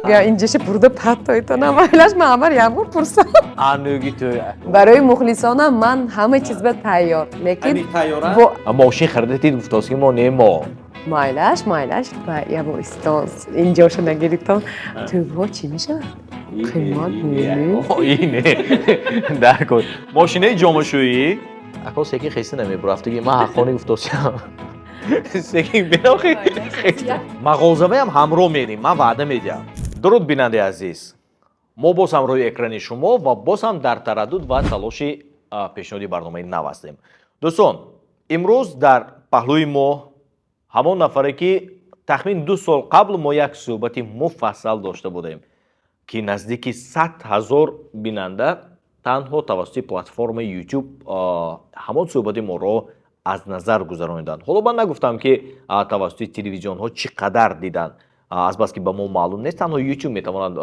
یا اینجاش برده پتایتون اولیش معمر یامور پرسم آنوگی تو برای مخلصانم من همه چیز به تیار لیکن با ماشین خریدید گفتاسی ما نیما مایلش یا با استانس اینجاشو نگیری تو با چی میشه؟ قیمت اینه در کن ماشینه جامعشویی اکا سیکی خیسته نمی برفتگی من حقانی گفتاسیم سیکی بینا خیسته مغازمه هم همراه میریم من وعده میدیم درود بیننده عزیز ما باز هم روی اکران شما و باز هم در تردد و تلاش پیشنهادی برنامه نو هستیم دوستان امروز در پهلوی ما همون نفره که تخمین 2 سال قبل ما یک صحبت مفصل داشته بودیم که نزدیکی 100,000 بیننده تنها توسط پلتفرم یوتیوب همون صحبت ما رو از نظر گذراندن. حالا من نگفتم که توسط تلویزیون ها چقدر دیدن، از بس که به ما معلوم نیست، تنها یوتیوب میتواند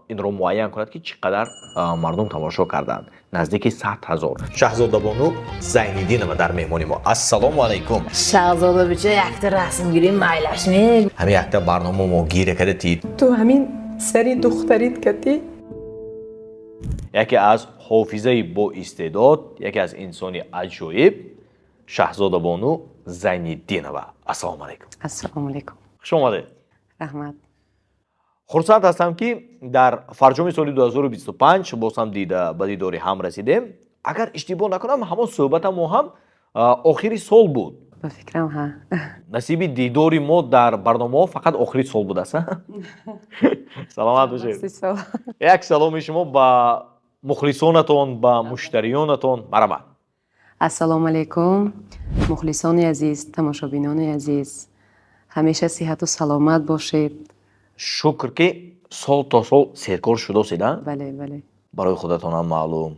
این رو معین کند که چقدر مردم تماشا کردند. نزدیک 100,000. شهزاده بانو زین‌الدین در مهمانی ما. السلام علیکم. شهزاده بچه یک رسم گیری مایلش می همین یک برنامه ما گیره کردی. تو همین سری دختریت کتی؟ یکی از حافظه با استعداد، یکی از انسانی عجایب، شهزاده بانو زین‌الدینова. السلام علیکم. السلام علیکم. خوش آمده. رحمت. خرسند هستم که در فرجام سال 2025 باز هم به دیداری هم رسیدیم. اگر اشتباه نکنم همون صحبت ما هم آخری سال بود. به فکرم ها. نصیب دیداری ما در برنامه فقط آخری سال بود است. سلامت باشید. یک سلام شما با مخلصانتون، با مشتریانتون. مرحبا. السلام علیکم مخلصان عزیز، تماشابینان عزیز، همیشه صحت و سلامت باشید. شکر که سال تا سال سرکار شده هستید. بله. برای خودتون هم معلوم.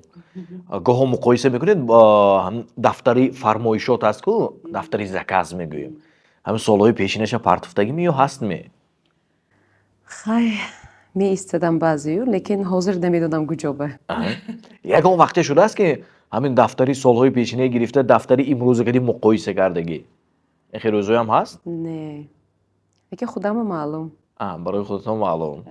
گاه مقایسه میکنید با هم دفتری فرمایشات هست که دفتری زکاز میگوییم. همین سالهای پیشینش پرتفتگی می یا هست می؟ خیلی می ایستادم بعضیو لیکن حاضر نمیدونم کجا. یکم وقتی شده است که همین دفتری سالهای پیشینه گرفته دفتری امروز کردی مقایسه کردگی. این خیلی روزایی هم هست؟ نه. اگه خودم معلوم. برای خودتون معلوم.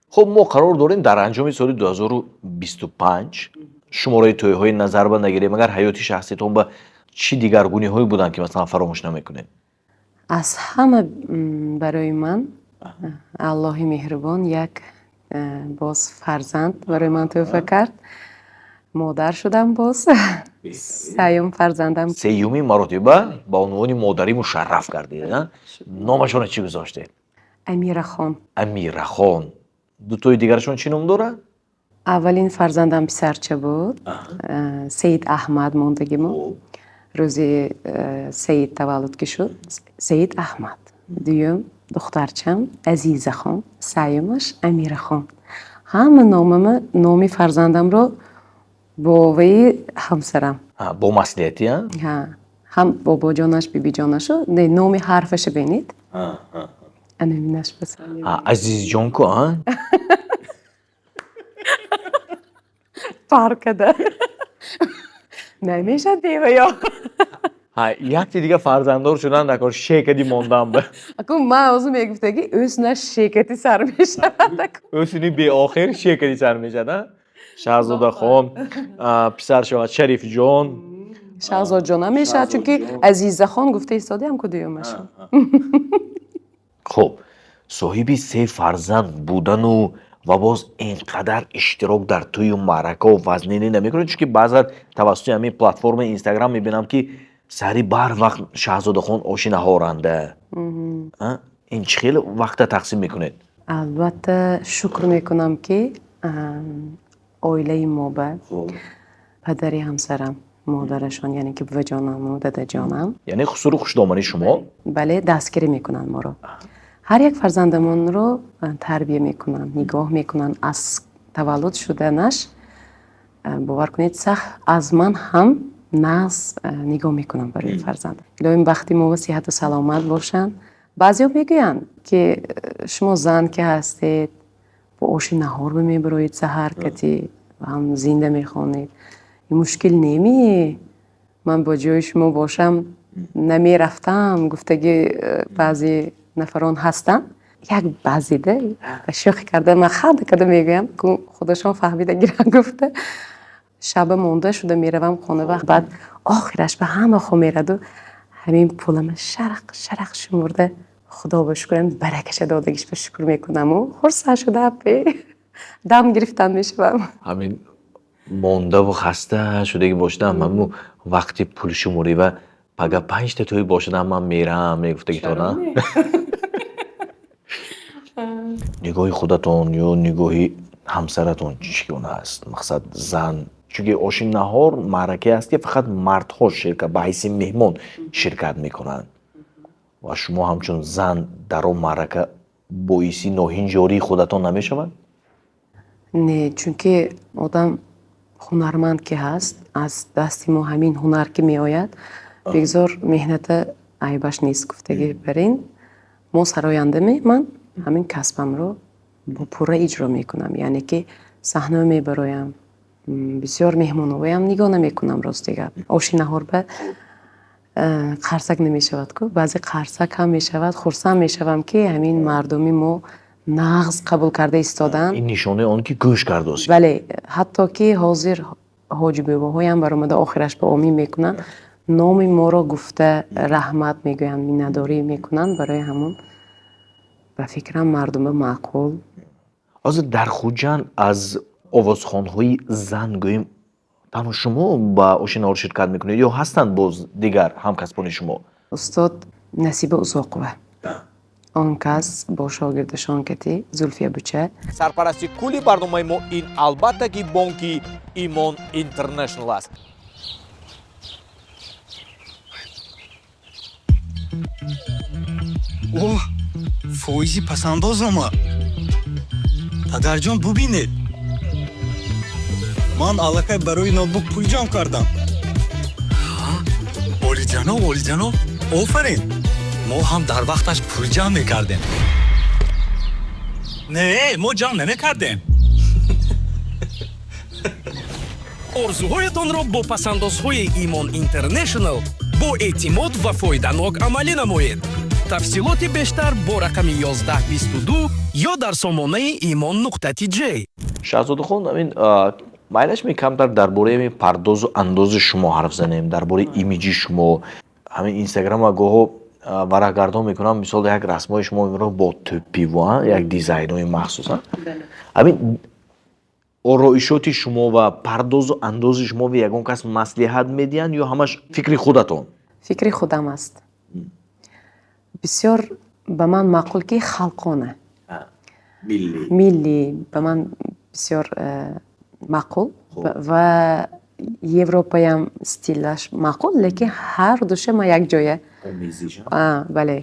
خب ما قرار داریم در انجام سال 2025 شماره توی های نظر به نگیریم. مگر حیاتی شخصیتون به چی دیگرگونی هایی بودن که مثلا فراموش نمیکنید؟ از همه برای من الله مهربان یک باز فرزند برای من توفیق کرد. مادر شدم باز. سیوم فرزندم. سیومی مرتبه با عنوان مادری مشرف کردید. نامشون چی گذاشتید؟ امیرخان. امیرخان. دو تای دیگرشون چی نام داره؟ اولین فرزندم پسرچه بود. سید احمد موندگیمو. روزی سید تولد که شد سید احمد. دوم دخترچم عزیزه خان. سیومش امیرخان. همه نامی فرزندم رو با وی همسرم. با مسئولیتی ها؟ هم بابا جانش بی جانش رو نامی حرفش بینید. انمینش بسنید. عزیز جان که ها؟ فرق ده. نمیشه دیگه یا. یک دیگه فرزندار شدن نکار شیکتی موندم به. اکو من اوزو میگفته که اوسنش شیکتی سر میشه. اوسنی به آخر شیکتی سر میشه نه؟ شهزاده خان، پسر شما شریف جان. شهزاده جان میشه چون که عزیزه خان گفته ایستادی هم کدیومش. خب صاحبی 3 فرزند بودن و باز اینقدر اشتراک در توی معرکه و وزنینی نمیکنه، چون که بعضا توسط همین پلتفرم اینستاگرام میبینم که سری بر وقت شهزاده خان آشی نهارنده. این چه خیلی وقت تقسیم میکنید؟ البته شکر میکنم که عائله ما به پدری همسرم مادرشان یعنی که بابا جانم و داده جانم یعنی خسرو خوشدامنی شما بله دستگیری میکنن ما رو. هر یک فرزندمون رو تربیه میکنن، نگاه میکنن از تولد شدنش. باور کنید سخت از من هم نگاه میکنم برای فرزند. الهی وقتی ما صحت و سلامت باشن. بعضیا میگن که شما زن که هستید با آشی نهار میبروید سحر کتی و هم زنده میخوانید. این مشکل نمیه. من با جای شما باشم نمیرفتم. گفتگی بعضی نفران هستن یک بازیده شوخی کرده من خنده کرده میگم که خودشون فهمیده گیرن گفته شب مونده شده میروم خونه و بعد آخرش به همه خو میرد و همین پولم شرق شمرده خدا بشکرم برکش دادگیش به شکر میکنم و خرسا شده دم گرفتن میشم. همین مونده و خسته شده باشدم من وقتی پول شموری و پگه 5 تا توی باشدم من میرم میگفته که تو نه نگاهی خودتون یا نگاهی همسرتون چگونه است مقصد زن چون آشین نهار معرکه است که فقط مردها شرکت به حیث مهمان شرکت میکنن و شما همچون زن در اون معرکه باعثی ناهنجاری خودتون نمیشوند؟ نه چون که آدم هنرمند که هست از دستی ما همین هنر که می آید بگذار مهنت عیبش نیست گفتگی برین ما سراینده من همین کسبم رو با پوره اجرا میکنم یعنی که صحنه می برایم بسیار مهمان آویم نگاه نمی کنم راست دیگر آشی نهار به قرصک نمی شود که بعضی قرصک هم می شود خرسم می شوم که همین مردمی ما نغز قبول کرده ایستادن این نشانه آن که گوش کرده است بله حتی که حاضر حاج باباهای هم برآمده آخرش به آمین میکنن نام ما را گفته رحمت میگوین مینداری میکنن برای همون به فکرم مردم معقول از در خوجان از آوازخوان‌های زن گوییم تنها شما با آشنار شرکت میکنید یا هستند باز دیگر همکسبان شما استاد نصیب ازاقوه آن کس با شاگردشان کتی زلفیه بچه سرپرستی کلی برنامه ما این البته که بانکی ایمان اینترنشنال است. اوه فویزی پسنداز اما پدرجان ببینید من علاقه برای نوتبوک پول جمع کردم اولی جناب آفرین ما هم در وقتش پول جمع میکردیم نه ما جمع نمیکردیم орзуҳоятонро бо пасандозҳои имон интернешнл бо эътимод ва фоиданок амалӣ намоед. тафсилоти бештар бо рақами 1122 ё дар сомонаи imon.tj. шаҳзодахон амин майлаш ми камтар дар бораи ҳамин пардозу андози шумо ҳарф занем дар бораи имиҷи шумо ҳамин инстаграма гоҳо варақгардон мекунам мисол як расмои шумо мебинам бо тӯппиву як дизайнои махсусан ҳамин ороишоти шумо ва пардозу андози шумо ба ягон кас маслиҳат медиҳанд ё ҳамаш фикри худатон? фикри худам аст бисёр ба ман маъқул ки халқона миллӣ ба ман бисёр маъқул ва европаям стилаш маъқул лекин ҳар душа ма якҷоя бале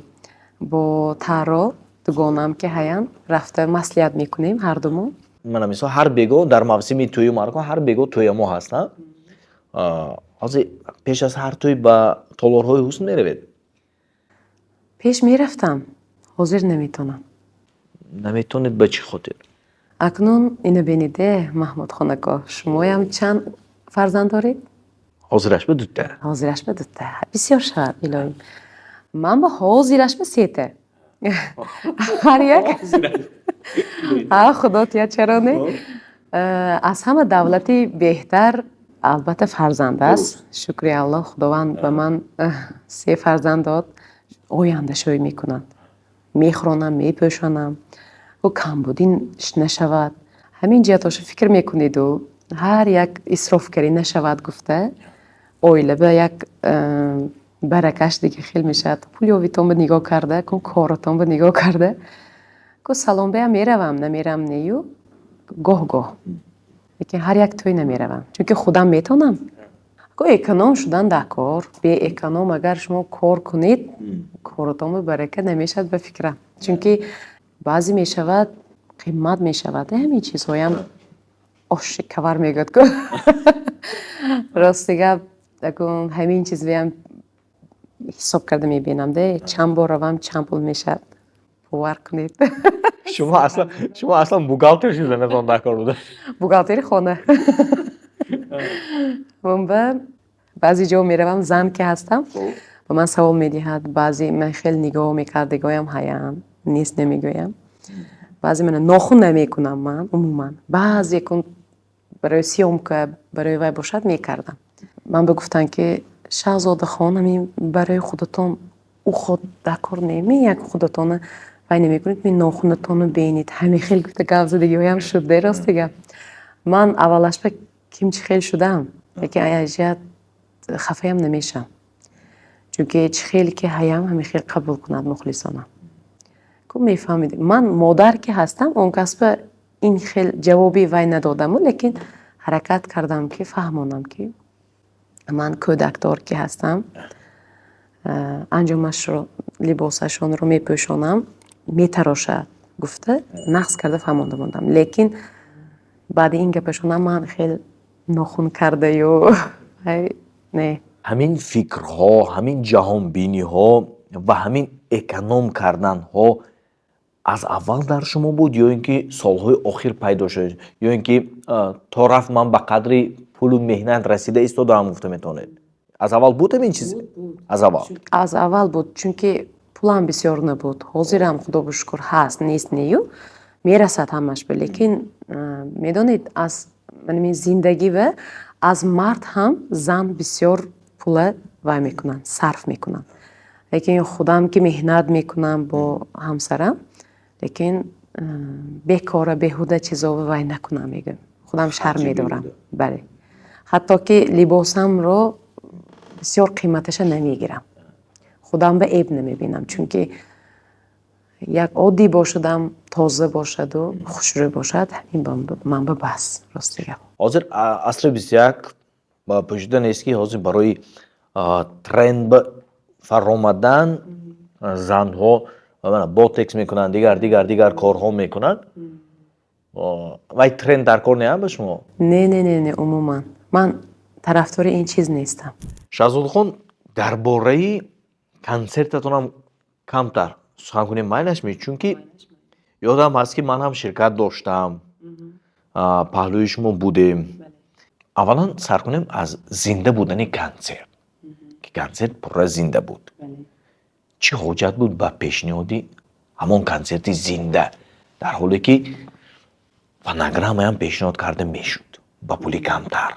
бо таъро дугонам ки ҳаян рафта маслиҳат мекунем ҳардумон мана мисол ҳар бего дар мавсими тӯю марко ҳар бего тӯямо ҳаст на ҳозир пеш аз ҳар тӯй ба толорҳои ҳусн меравед? пеш мерафтам ҳозир наметонам наметонед ба чӣ хотир? акнун ина бениде маҳмуд хонакоҳ шумоям чанд фарзанд доред? ҳозираш ба дутта ҳозираш ба дутта бисёр шавад илоҳим ман ба ҳозираш ба сете ҳар як худо тия чаро не аз ҳама давлати беҳтар албатта фарзанд аст шукри аллоҳ худованд ба ман 3 фарзанд дод ояндашоӣ мекунанд мехӯронам мепӯшонам ӯ камбудӣ нашавад ҳамин ҷиҳатоша фикр мекуниду ҳар як исрофгарӣ нашавад гуфта оила ба як баракаш дига хел мешавад пулёвитон ба нигоҳ карда кун коротон ба нигоҳ карда ку салом беям меравам намерам нею гоҳ-гоҳ лекин ҳар як тӯй намеравам чунки худам метонам ку эконом шудан дар кор беэконом агар шумо кор кунед коротон ба барака намешавад ба фикрам чунки баъзе мешавад қимат мешавад ҳамин чизҳоям оши кавар мегӯяд ку рости гап акун ҳамин чизҳоям ҳисоб карда мебинам де чанд бор равам чанд пул мешавад бовар кунед шумо аслан бухгалтер шуданатон дар кор буда бухгалтери хона ба баъзе ҷо меравам зан ки ҳастам ба ман савол медиҳад баъзе ман хеле нигоҳ мекардагоям ҳаян نیست نمیگویم. بعضی من ناخون نمیکنم من عموما. بعضی کن برای سیومکه برای وای باشد میکردم. من بگفتن که شاهزاده خانم برای خودتون او خود دکار نمی یک خودتون وای نمیکنید می ناخونتون رو بینید. همین خیلی گفته گفت دیگه هم شده راست دیگه. من اولش به کیمچی خیلی شدم. یکی ایجاد خفه هم نمیشم. چون خیلی که هایم همین خیلی قبول کند مخلصانه. کو میفهمید من مادر که هستم اون کس به این خیلی جوابی وای ندادم لیکن حرکت کردم که فهمونم که من کودکدار که هستم انجامش رو لباسشون رو میپوشونم میتراشد گفته نقص کرده فهمونده موندم لیکن بعد این گپشون من خیلی ناخون کرده یا نه همین فکرها، همین جهانبینی ها و همین اکنوم کردن ها از اول در شما بود یا اینکه سالهای آخر پیدا شد یا اینکه تا رفت من به قدری پول و مهنت رسیده ایستادم گفته میتونید از اول بود این چیز از اول بود چون که پولم بسیار نبود حاضرم خدا بشکر هست نیست نیو میرسد همش به لیکن میدونید از من زندگی و از مرد هم زن بسیار پول وای میکنن صرف میکنن لیکن خودم که مهنت میکنم با همسرم لیکن بیکاره بهوده چیزا وای نکنم میگم خودم شرم میدارم بله حتی که لباسم رو بسیار قیمتش نمیگیرم خودم به عیب نمیبینم چون که یک عادی باشدم تازه باشد و خوشروی باشد همین من به بس راست دیگه حاضر عصر 21 با پوشیدن اسکی حاضر برای ترند به فرامدن زنها بوتکس میکنن دیگر کارها میکنن و ترند در کار نه به شما نه عموما من طرفدار این چیز نیستم شاهزاده خان درباره کنسرتتون هم کمتر سخن کنیم مایلش می چون که یادم هست که من هم شرکت داشتم پهلوی شما بودیم اولا سر کنیم از زنده بودن کنسرت که کنسرت پر زنده بود چی حاجت بود با پیشنهادی همون کنسرت زنده در حالی که فناگرام هم پیشنهاد کرده میشد با پولی کمتر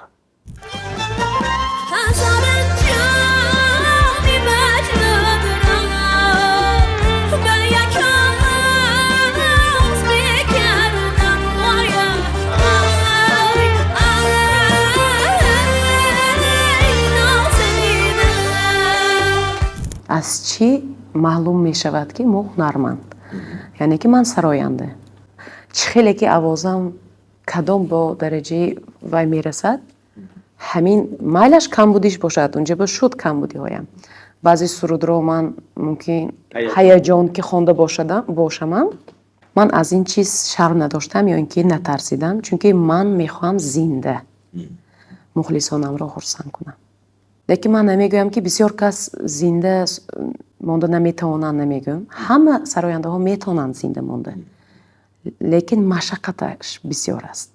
از چی معلوم می شود که ما هنرمند یعنی که من سراینده خیلی که آوازم کدام با درجه وای می رسد همین مایلش کم بودیش باشد اونجا با شد کم بودی هایم بعضی سرود رو من ممکن هیجان که خونده باشم من از این چیز شرم نداشتم یا اینکه نترسیدم چون که من میخوام زنده مخلصانم رو خرسند کنم لیکن من نمیگویم که بسیار کس زنده مانده نمیتونن نمیگویم همه سراینده ها میتونن زنده مانده لیکن مشقتش بسیار است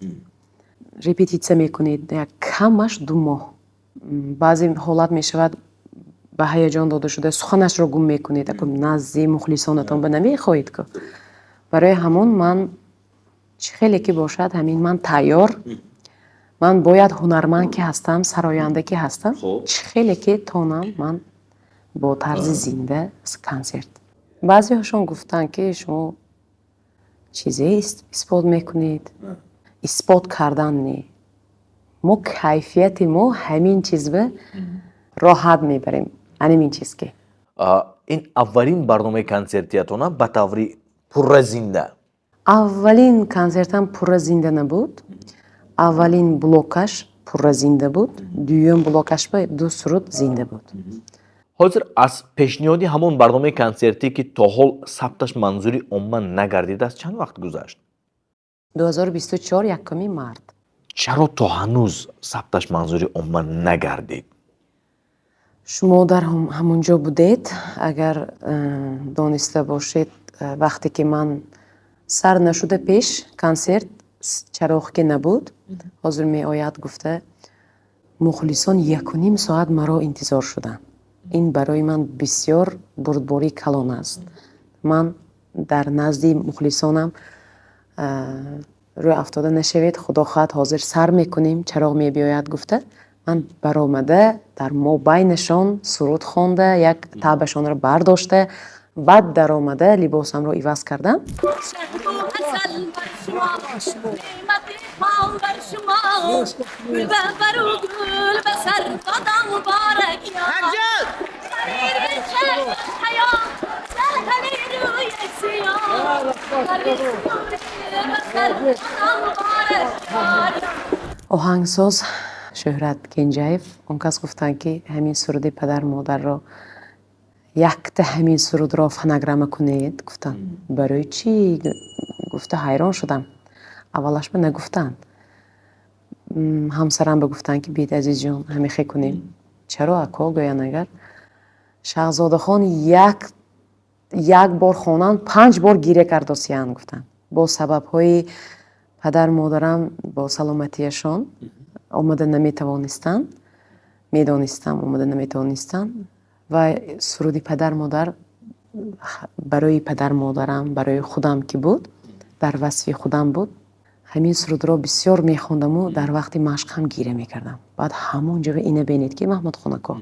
رپتیسیون میکنید یک کمش 2 ماه بعضی حالت میشود به هیجان داده شده سخنش رو گم میکنید اگه نزدیک مخلصانتون به نمیخواهید که برای همون من خیلی که باشد همین من تیار من باید هنرمند که هستم سراینده که هستم خیلی که تونم من با طرز زنده کنسرت بعضی هاشون گفتن که شما چیزی اثبات میکنید اثبات کردن نه ما کیفیت ما همین چیز به راحت میبریم همین چیز که این اولین برنامه کنسرتیتونه به طوری پر زنده اولین کنسرتم پر زنده نبود اولین بلوکش پر زنده بود دوم بلوکش به 2 سرود زنده بود حاضر از پیشنهادی همون برنامه کنسرتی که تا حال ثبتش منظوری عموما نگردیده است چند وقت گذشت 2024 یکمی مارد چرا تا هنوز ثبتش منظوری عموما نگردید شما در همونجا بودید اگر دانسته باشید وقتی که من سر نشده پیش کنسرت چراغ که نبود حاضر می آید گفته مخلصان 1.5 ساعت مرا انتظار شدن این برای من بسیار بردباری کلان است من дар назди мухлисонам рӯй афтода нашавед, худо хоҳад ҳозир сар мекунем, чароғ мебиёяд гуфта, ман баромада дар мобайнашон суруд хонда, як таъбашонро бардошта, баъд даромада либосамро иваз кардам. оҳангсоз Шӯҳрат Кенҷаев он кас гуфтанд ки ҳамин суруди падар модарро якта ҳамин сурудро фонограмма кунед. Гуфтам барои чӣ? Гуфта ҳайрон шудам. Аввалаш ба нагуфтанд. ҳамсарам ба гуфтанд ки бед азизҷон ҳамихе кунем. Чаро ако гӯян агар Шаҳзодахон як бор хонанд 5 бор гиря кардосиянд гуфтанд. Бо сабабҳои падар модарам бо саломатияшон омада наметавонистанд, медонистам омада наметавонистанд ва суруди падар модар барои падар модарам, барои худам ки буд, дар васфи худам буд, ҳамин сурудро бисёр мехондаму дар вақти машқ ҳам гиря мекардам. Баъд ҳамон ҷоя ина бинед ки Маҳмуд Хонако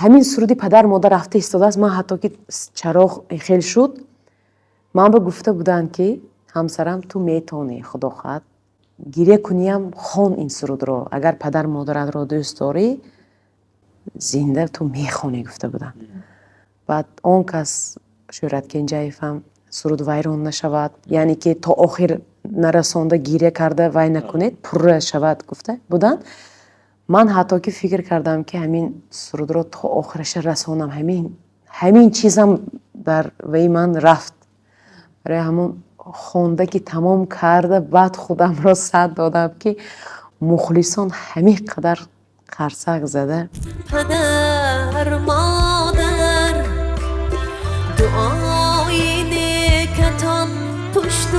ҳамин суруди падар модар рафта истодааст. Ман ҳатто ки чароғ хел шуд, ман ба гуфта буданд ки ҳамсарам ту метавонӣ, худо хоҳад гиря куниям хон ин сурудро, агар падар модаратро дӯст дорӣ зинда ту мехонӣ гуфта буданд. Баъд он кас Шӯҳрат Кенҷаев ҳам суруд вайрон нашавад, яъне ки то охир нарасонда гиря карда вай накунед, пурра шавад гуфта буданд. Ман ҳатто ки фикр кардам ки ҳамин сурудро то охираша расонам, ҳамин чизам дар ваи ман рафт. Барои ҳамон хонда ки тамом карда баъд худамро сад додам ки мухлисон ҳамин қадар қарсак зада. پدر مادر دعای نیکتان پشت و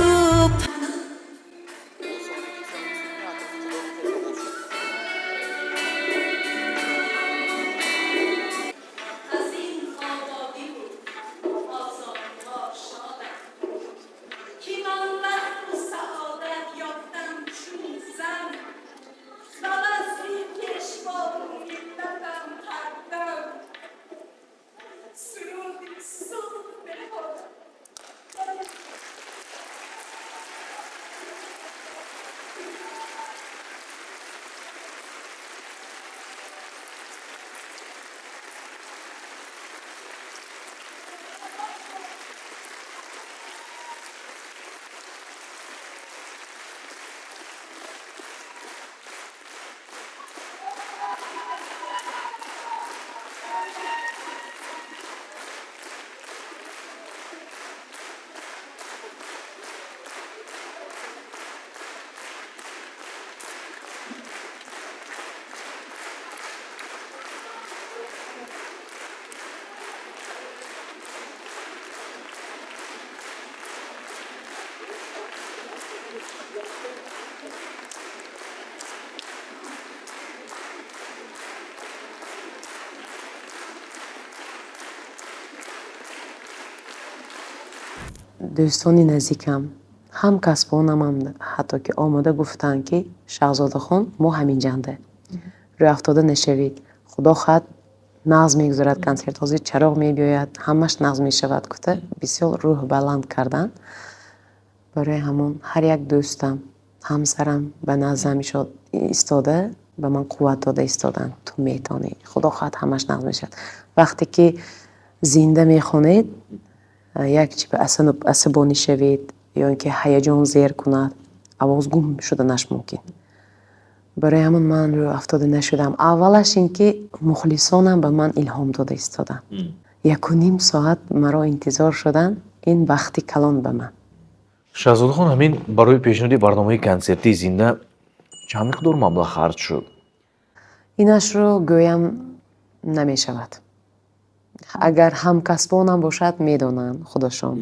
از این آبادی بود آزادها شادم که من وقت و سعادت یافتم چون زن و وزری کشوا روی لبم کردم سرودی سود بخورم дӯстони наздикам, ҳамкасбонам ҳатто ки омода гуфтанд ки Шаҳзодахон мо ҳаминҷанда рӯй афтода нашавед, худо хоҳад назм мегузорад консерт, ҳозир чароғ мебиёяд, ҳамаш назм мешавад гуфта бисёр рӯҳ баланд карданд. барои ҳамон ҳар як дӯстам, ҳамсарам ба назам истода ба ман қувват дода истоданд. Ту метавонӣ, худо хоҳад ҳамаш назм мешавад. вақте ки зинда мехонед, як чи ба асабонӣ шавед ё ин ки ҳаяҷон зер кунад, авоз гум шуданаш мумкин. барои ҳамон ман рӯй афтода нашудам. аввалаш ин ки мухлисонам ба ман илҳом дода истоданд. 1.5 соат маро интизор шуданд, ин вақти калон ба ман. Шаҳзодахон, ҳамин барои пешниҳоди барномаи консертии зинда чанд миқдор маблағ харҷ шуд? инашро гӯям намешавад. агар ҳамкасбонам бошад медонанд, худошон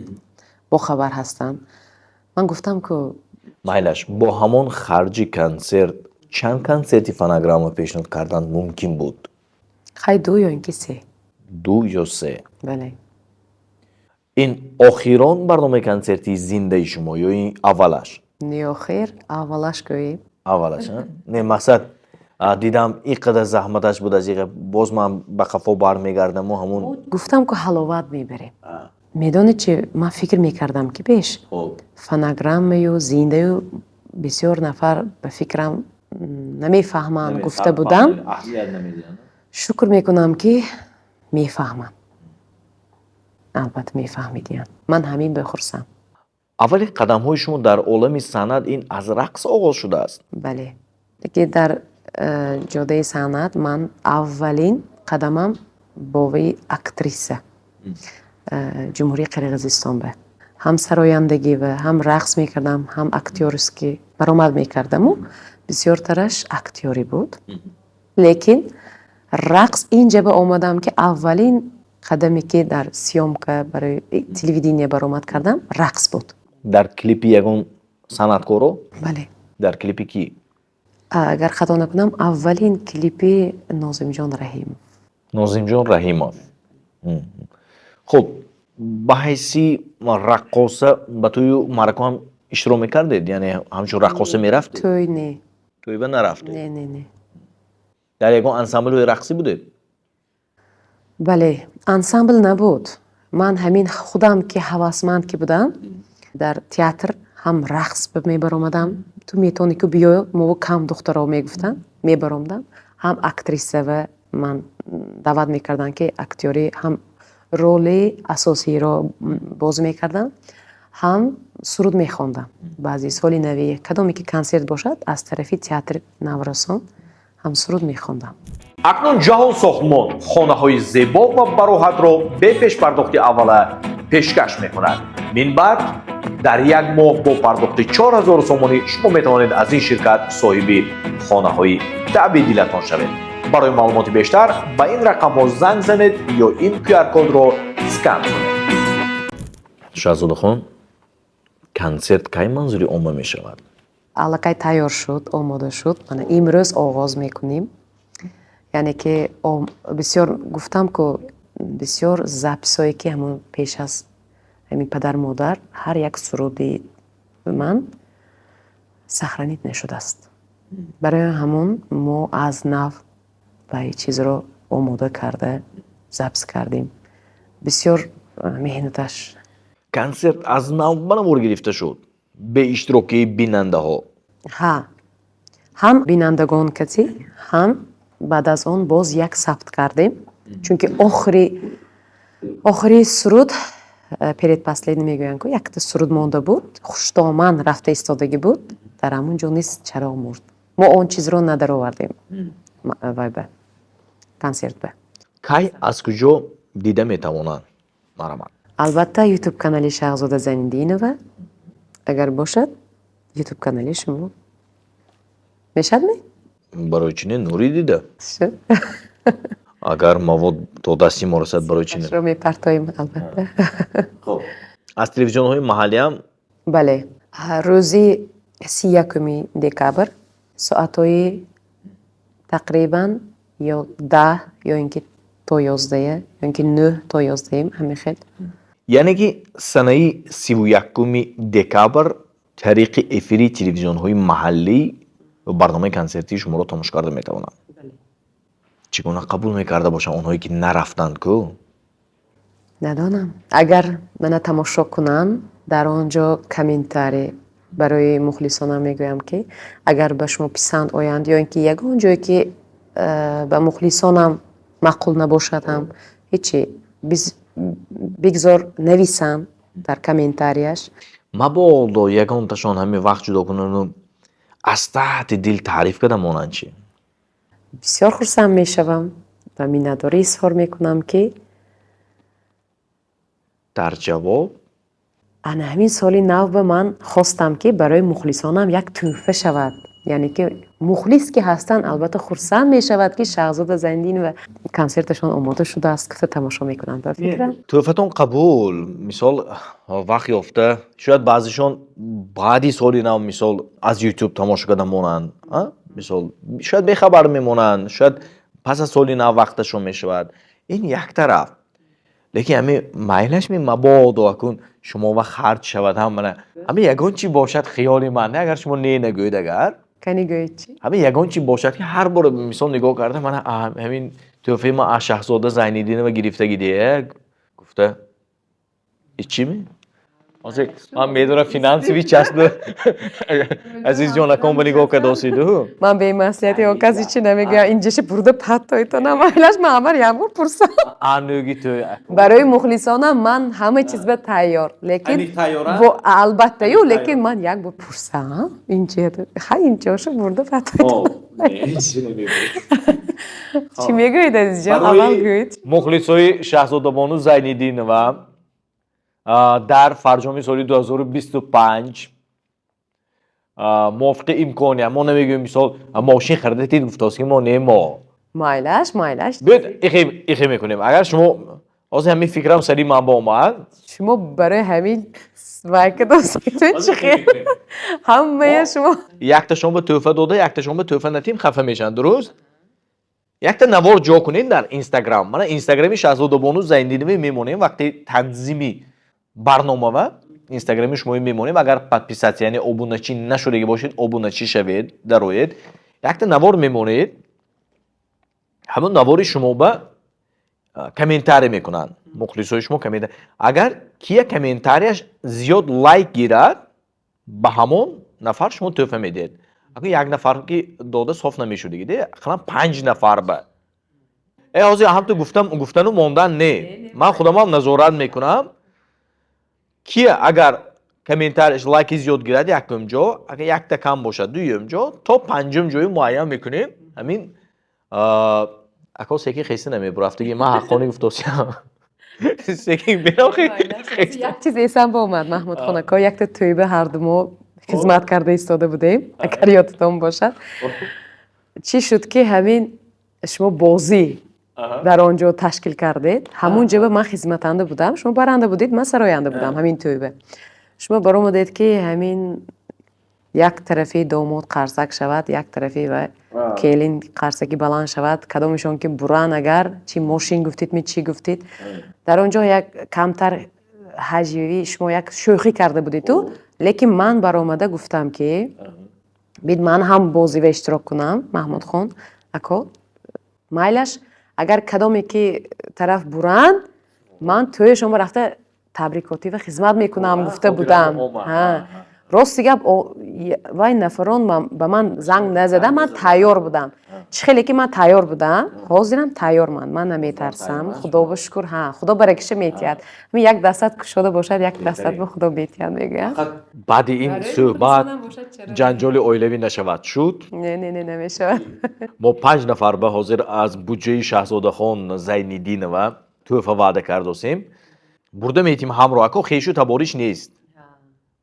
бохабар ҳастанд. ман гуфтам ку майлаш, бо ҳамон харҷи консерт чанд консерти фонограмма пешниҳод кардан мумкин буд? хай 2 ё ин ки 3. 2 ё 3. бале. این آخران برنامه کنسرتی زنده شما یا این اولش؟ نیوخیر اولش گویی اولش ها؟ نه مقصد دیدم این قدر زحمتش بود از اینکه باز من به قفا برمیگردم و همون گفتم که حلاوت میبریم. میدونی چی من فکر میکردم که بیش فناگرام و زنده و بسیار نفر به فکرم نمیفهمن گفته بودم. شکر میکنم که میفهمن. البته میفهمیدین. من همین بخورسم. اولی قدم های شما در عالم سند این از رقص آغاز شده است. بله. دیگه در جاده سند من اولین قدمم باوی اکتریسه جمهوری قرقیزستان به هم سرایندگی و هم رقص میکردم هم اکتیورسکی برآمد میکردم و بسیار ترش اکتیوری بود. لیکن رقص اینجا به آمدم که اولین قدمی که در سیومکا برای تلویزیونی برآمد کردم رقص بود. در کلیپی یگون صنعتکارو؟ بله. در کلیپی کی؟ اگر خطا نکنم اولین کلیپی ناظم جان رحیم. ناظم جان رحیمov. خب به حیثی رقاصه به توی مرکو هم اشتراک میکردید؟ یعنی همچون رقاصه میرفتید؟ توی نه. توی به نرفتید؟ نه. در یگون انسامبل رقصی بودید؟ بله انسامبل نبود. من همین خودم که هوسمند که بودم در تئاتر هم رقص میبر آمدم. تو میتونی که بیای ما کم دخترها میگفتن میبر آمدم. هم اکتریسه و من دعوت میکردن که اکتیوری هم رول اساسی رو باز میکردم هم سرود میخوندم. بعضی سالی نوی کدامی که کنسرت باشد از طرفی تئاتر نورسان هم سرود میخوندم. акнун ҷаҳон сохтмон хонаҳои зебо ва бароҳатро бе пешпардохти аввала пешкаш мекунад. Минбаъд дар як моҳ бо пардохти 4000 сомонӣ шумо метавонед аз ин ширкат соҳиби хонаҳои таъбидилатон шавед. барои маълумоти бештар ба ин рақамҳо занг занед ё ин QR-кодро скан кунед. шаҳзодахон консерт кай манзури омма мешавад? аллакай тайёр шуд, омода шуд. Мана имрӯз оғоз мекунем. یعنی که بسیار گفتم که بسیار записҳое که همون پیش از همین پدر مادر هر یک سرودی من سخرانید نشده است. برای همون ما از نو و این چیز رو آماده کرده запис کردیم. بسیار مهنتش. консерт аз нав ба навор гирифта шуд бе иштироки бинандаҳо? ها هم بینندگان کسی هم بعد از اون باز یک ثبت کردیم چون که آخری سرود перед последним میگویند که یک سرود مانده بود خوشدامن رفته ایستادگی بود در همون جا نیست چرا مرد ما اون چیز رو ندار آوردیم وای به کنسرت به кай аз куҷо дида метавонанд марамад? البته یوتیوب کانالی شهزاده زنیدینова اگر باشد یوتیوب کانالی شما میشد می؟ барои чӣ не нури дида? شد агар мавод то дасти мо расад барои чӣ не? رو میپرتاییم البته аз телевизионҳои маҳаллӣ ҳам? بله روزی 31 دکامبر ساعتهای تقریبا یا 10 یا اینکه تا 11 یا اینکه 9 تا 11 همین خیلی яъне ки санаи 31 декабр тариқи эфири телевизионҳои маҳаллӣ барномаи консертии шуморо тамошо карда метавонанд. чӣ гуна қабул мекарда бошанд онҳое ки нарафтанд ку? ندانم اگر من تماشا کنن در آنجا کامنتاری برای مخلصانم میگویم که اگر به شما پسند آیند یا اینکه یگان جایی که به مخلصانم معقول نباشد هم هیچی بگذار نویسن در کامنتاریش мабодо ягонташон ҳамин вақт ҷудо кунану аз таҳти дил таъриф карда монанд чӣ? بسیار خرسند میشوم و مینداری اظهار میکنم که дар ҷавоб انا همین سالی نو به من خواستم که برای مخلصانم یک تحفه شود یعنی که مخلص که هستن البته خرسند می شود که شهزاده زندین و کنسرتشان آماده شده است که تماشا میکنند به فکرم тӯҳфатон қабул мисол вақт ёфта шояд баъзишон баъди соли нав мисол аз ютуб тамошо карда монанд мисол шояд бехабар мемонанд шояд пас аз соли нав вақташон мешавад ин як тараф لیکن همین مایلش می مبادا کن شما و خرج شود هم منه همین یگان چی باشد خیال من اگر شما نگوید اگر کنی گوید چی؟ همین یگان چی باشد که هر بار مثال نگاه کرده من همین توفه ما از شهزاده زینالدین و گرفته گیریه گفته چی می؟ من میدونم فینانسی بی چست عزیز جان اکام نگاه کرده دو من به این مسئله o kaz için nemiga incesi burada patlaytan maylaş من همه یامور پرسم آنوگی تو برای مخلصانم من همه چیز به تیار لیکن bu البته یو لیکن من یک بار پرسم اینجا ها اینجاشو burada patlaytan چی میگوید عزیز جان اول گوید مخلصای شهزاده بانو زینالدین و در فرجام سال 2025 موافق امکانیه ما نمیگیم مثال ماشین خریدید گفتاست که ما نه ما مایلاش بیاید ایخی میکنیم اگر شما از همین فکرم سری من با اومد شما برای همین وایک دوستیتون چی خیلی همه شما یک تا شما به توفه داده یک تا شما به توفه نتیم خفه میشن درست یک تا نوار جا کنید در اینستاگرام من اینستاگرامی شهزاده بانو زینالدین میمونیم وقتی تنظیمی برنامه و اینستاگرامی شما میمونیم اگر подписаться یعنی ابونچی نشده باشید ابونچی شوید دروید یک تا نوار میمونید همون نواری شما به کامنتاری میکنن مخلصای شما کامنتاری اگر کیا کامنتاریش زیاد لایک گیرد به همون نفر شما توفه میدید اگر یک نفر که داده صاف نمیشه دیگه اقلا 5 نفر به حاضر هم تو گفتن و موندن نه من خودم هم نظارت میکنم کیا اگر کامنتارش لایک زیاد گیرد یکم جا اگر یک تا کم باشه دویم جا تا پنجم جای معین میکنیم همین اکا سکی خیسته نمیبره هفتگی من حقانی گفتاسیم سکی بینا خیسته یک چیز ایسان با اومد محمود خانکا یک تا تویبه هر دو خدمت کرده ایستاده بودیم اگر یادتون باشد چی شد که همین شما بازی در آنجا تشکیل کردید همون جبه من خدمتنده بودم شما برنده بودید من سراینده بودم همین تویبه شما برام دید که همین یک طرفی داماد قرصک شود یک طرفی و کلین قرصکی بلند شود کدامشون که بران اگر چی ماشین گفتید می چی گفتید در اونجا یک کمتر حجیوی شما یک شوخی کرده بودید تو لیکن من برآمده گفتم که بید من هم بازی و اشتراک کنم محمود خان اکو مایلش اگر کدامی که طرف بران من توی شما رفته تبریکاتی و خدمت میکنم گفته بودم راست دیگه وای نفران به من زنگ نزده من تیار بودم چه خیلی که من تیار بودم حاضرم تیار من نمیترسم خدا بشکر خدا برکشه میتید همین یک دستت کشاده باشد یک دستت به خدا میتید میگه بعد این صحبت جنجال اویلوی نشود شد نه نمیشود ما 5 نفر به حاضر از بودجه شهزاده خان زینالدین و توفه وعده کردیم برده میتیم همراه اکو خیشو تباریش نیست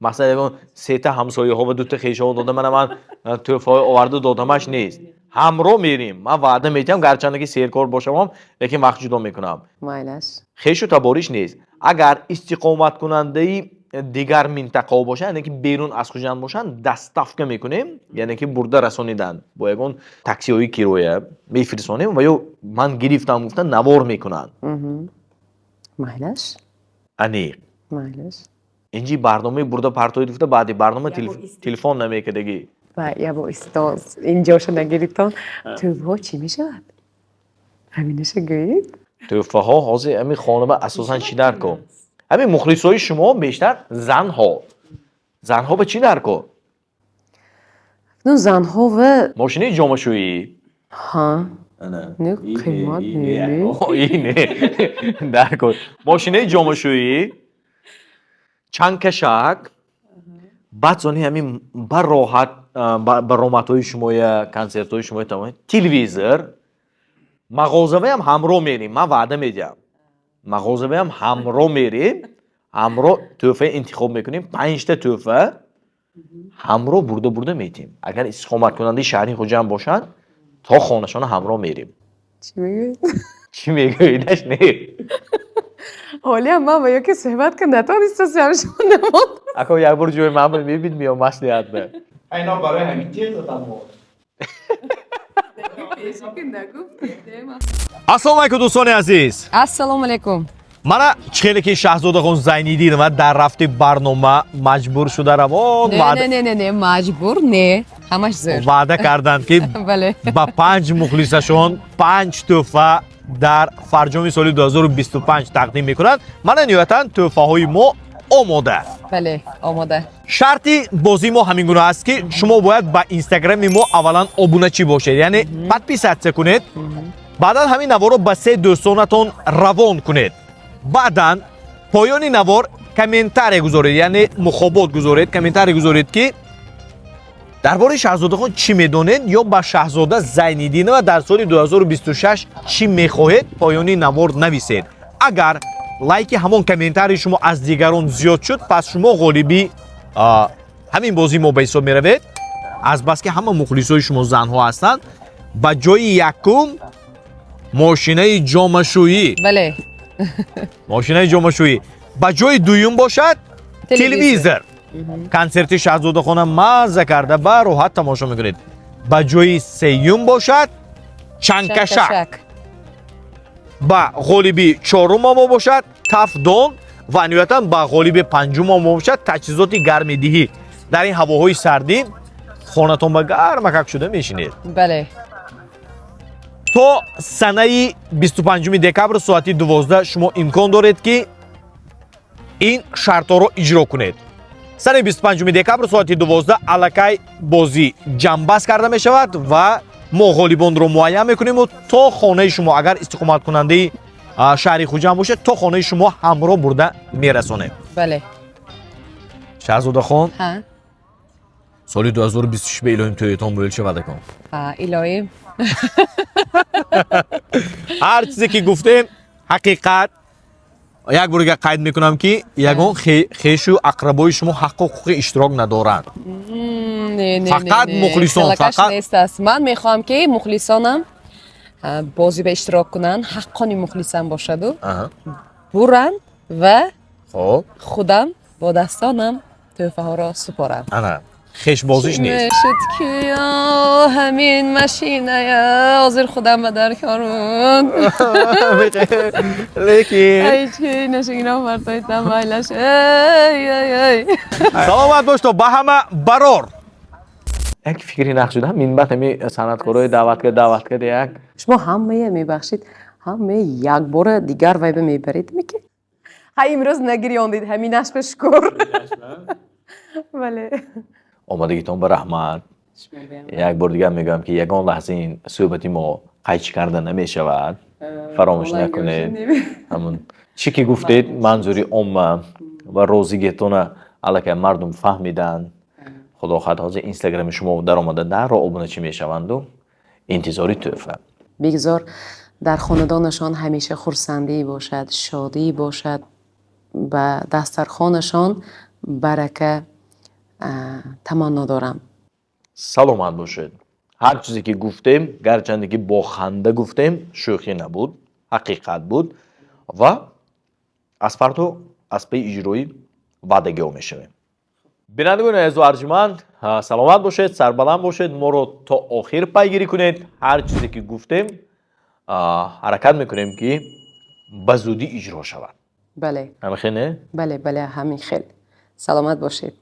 مثلا سه تا همسایه ها و دو تا خیشه ها داده من توفه آورده دادمش نیست همراه میریم من وعده میتیم گرچنده که سیرکار باشم لیکن وقت جدا میکنم مایلش خیشو تباریش نیست اگر استقامت کننده دیگر منطقه باشه یعنی که بیرون از خوجند باشن دستافکه میکنیم یعنی که برده رسانیدن با یکون تاکسی های کیرویه میفرستانیم و یا من گرفتم گفتن نوار میکنن مایلش انیق مایلش اینجی برنامه برده پرتوی دفته بعدی برنامه تلفن نمیکردگی و یا با استانس اینجاشو نگیریتون تو چی میشود؟ همینشه گویید؟ توفه ها حاضر همین خانمه اساسا چی در کن؟ همین مخلص های شما بیشتر زن ها به چی در کن؟ زن ها و ماشینه جامعشویی؟ نه قیمت نیلی اینه در کن ماشینه جامعشویی چند کشک بعد زنی همین بر راحت بر رومت های شما یا کنسرت های شما تمام تلویزر مغازه هم همراه میریم من وعده میدم مغازه هم همراه میریم همراه توفه انتخاب میکنیم 5 تا توفه همراه برده میتیم اگر استقامت کننده شهری خوجم باشن تا خانهشان همراه میریم چی میگویدش نه حالی هم من با یکی صحبت که نتانیست سیارشون نمون اکا یک بار جوی معمول میبید میام مسئلیت به اینا برای همین تیر دادن ما ассалому алайкум дӯстони азиз ассалому алайкум мана хеле ки шаҳзодахон Зайниддин ва дар рафти барнома маҷбур шуда равон не маҷбур не ҳамаш зӯр ваъда карданд ки бале ба 5 мухлисашон 5 тӯҳфа дар фарҷоми соли 2025 тақдим мекунанд. Мана ниҳоятан тӯҳфаҳои мо омода. бале омода шарти бозии мо ҳамин гуна аст ки шумо бояд ба инстаграми мо аввалан обуначӣ бошед, яъне подписатсия кунед, баъдан ҳамин наворро ба 3 дӯстонатон равон кунед. баъдан поёни навор комментарие гузоред, яъне мухобот гузоред, комментарие гузоред ки дар бораи шаҳзодахон чӣ медонед ё ба шаҳзода Зайниддинова дар соли 2026 чӣ мехоҳед, поёни навор нависед. агар лайки ҳамон комментарии шумо аз дигарон зиёд шуд, пас шумо ғолиби ҳамин бозии мо ба ҳисоб меравед. азбаски ҳама мухлисои шумо занҳо ҳастанд, ба ҷои якум мошинаи ҷомашӯӣ, бале мошинаи ҷомашӯӣ, ба ҷои дуюм бошад телевизор. консерти шаҳзодахона мазза карда ба роҳат тамошо мекунед. ба ҷои сеюм бошад чангкашак. ба ғолиби чорумам бошад тафдон ва ниҳоятан ба ғолиби панҷумам бошад таҷҳизоти гармидиҳӣ. дар ин ҳавоҳои сардӣ хонатон ба гармакак шуда мешинед. бале то санаи 25 декабр соати 12 шумо имкон доред ки ин шартҳоро иҷро кунед. санаи 25 декабр соати 12 аллакай бозӣ ҷамъбаст карда мешавад ва мо ғолибонро муайян мекунему то хонаи шумо, агар истиқоматкунандаи шаҳри хуҷанд бошед, то хонаи шумо ҳамроҳ бурда мерасонем. бале шаҳзодахон, ҳа соли 2026 ба илоҳим тӯятон боёд ша ваъда кун. илоҳим ҳар чизе ки гуфтем ҳақиқат. як борига қайд мекунам ки ягон хешу ақрабои шумо ҳаққу ҳуқуқи иштирок надоранд. Фақат мухлисон, фақат нест аст. ман мехоҳам ки мухлисонам бозӣ ба иштирок кунанд, ҳаққони мухлисам бошаду буранд ва хоб худам бо дастонам тӯҳфаҳоро супорам. ана хешбозиш нест. шуд ки ҳамин машиная ҳозир худам ба дар кор буд. лекин ай чӣ нашигино фартоитам байлаш. саломат бош то ба ҳама барор. як фикри нақш шуда минбат ҳами санъаткорои даъват карда як шумо ҳамаи мебахшед, ҳамаи як бора дигар вайба мебаред меки. ҳай имрӯз нагирёндед ҳаминаш ба шукр. бале омадагитон ба раҳмат. як бор дигар мегӯям ки ягон лаҳза ин суҳбати мо қайчӣ карда намешавад. фаромӯш накунед. ҳамун чӣ ки гуфтед манзури омма ва розигитона аллакай мардум фаҳмиданд. худо хоҳад ҳозир инстаграми шумо даромада дарро обуначӣ мешаванду интизори тӯҳфа. бигзор дар хонадонашон ҳамеша хурсандӣ бошад, шодӣ бошад, ба дастархонашон барака таманно дорам. саломат бошед. ҳар чизе ки гуфтем, гарчанде ки бо ханда гуфтем, шӯхӣ набуд, ҳақиқат буд ва аз фардо аз паи иҷрои ваъдагиҳо мешавем. бинандагони азизу арҷуманд, саломат бошед, сарбаланд бошед, моро то охир пайгирӣ кунед. ҳар чизе ки гуфтем ҳаракат мекунем ки ба зудӣ иҷро шавад. бале ҳамин хел не? бале ҳамин хел. саломат бошед.